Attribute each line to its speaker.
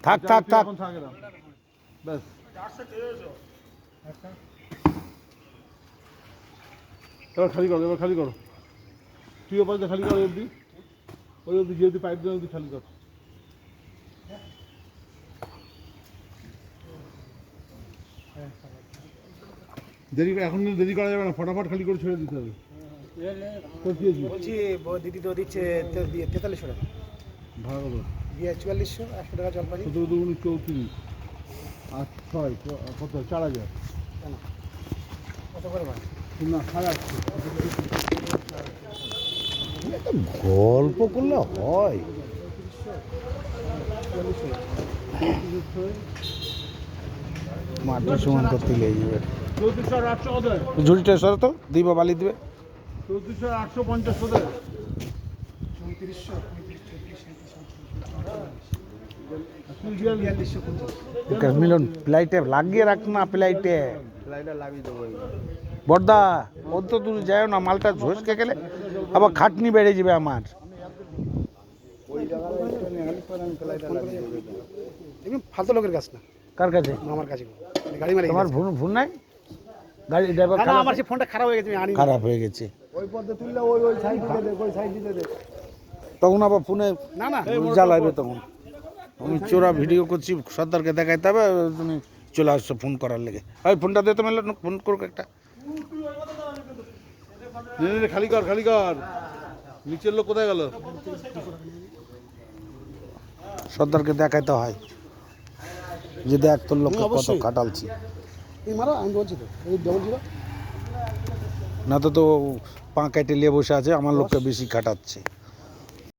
Speaker 1: থাক থাক থাক
Speaker 2: ব্যাস এবার খালি করো, এবার খালি করো। তুই ওপাশে খালি করো, ওই অবধি যে পাইপ দেওয়া অবধি খালি কর। এখন দেরি করা যাবে না, ফটাফট খালি করে ছেড়ে দিতে হবে।
Speaker 3: বলছি দিদি তো দিচ্ছে 4300 টাকা
Speaker 2: ভাড়া কত?
Speaker 3: দিয়ে 4400, 100 টাকা জলপাই।
Speaker 2: 17 দুগুণ 34 আর 6 কত? 4000।
Speaker 3: কত করে ভাড়া?
Speaker 2: না 8,500।
Speaker 1: গল্প করলে হয়। মাটি সমান করতে লেগে যাবে।
Speaker 2: 34,800 কত?
Speaker 1: ঝুড়িটা সরে তো দিব, বালি দিবে।
Speaker 2: 34,850 কত?
Speaker 3: 3400
Speaker 1: মিলন প্লাইটে লাগিয়ে রাখ না, প্লাইটে বর্দা ও তো তুমি যাও না, মালটা ঝসকে গেলে আবার খাটনি বেড়ে যাবে আমার।
Speaker 3: ফালতু লোকের কাছ না,
Speaker 1: কার কাছে?
Speaker 3: আমার কাছে গাড়ি মালিক।
Speaker 1: তোমার ফোন নাই? গাড়ি ড্রাইভার
Speaker 3: না, আমার সেই ফোনটা খারাপ হয়ে গেছে, আমি আনি।
Speaker 1: খারাপ হয়ে গেছে,
Speaker 3: ওই পথে তুললে ওই সাইড দিতে দে, ওই সাইড দিতে দে।
Speaker 1: তখন আবার ফোনে
Speaker 3: না না
Speaker 1: জ্বালাইবে। তখন আমি চোরা ভিডিও করছি, সর্দারকে দেখাইতে হবে, তুমি চলে আসছো ফোন করার লেগে। ওই ফোনটা দিয়ে তো মেলে ফোন করুক একটা।
Speaker 2: খালি কর, খালি কর। নিচের লোক কোথায় গেল?
Speaker 1: সর্দারকে দেখাইতে হয় যে দেখ তোর লোককে কত খাটালছি।
Speaker 3: এই মারো, আমি বলছি তো এই ডবল জিরো।
Speaker 1: না তো তো পা কেটে নিয়ে বসে আছে, আমার লোককে বেশি খাটাচ্ছে।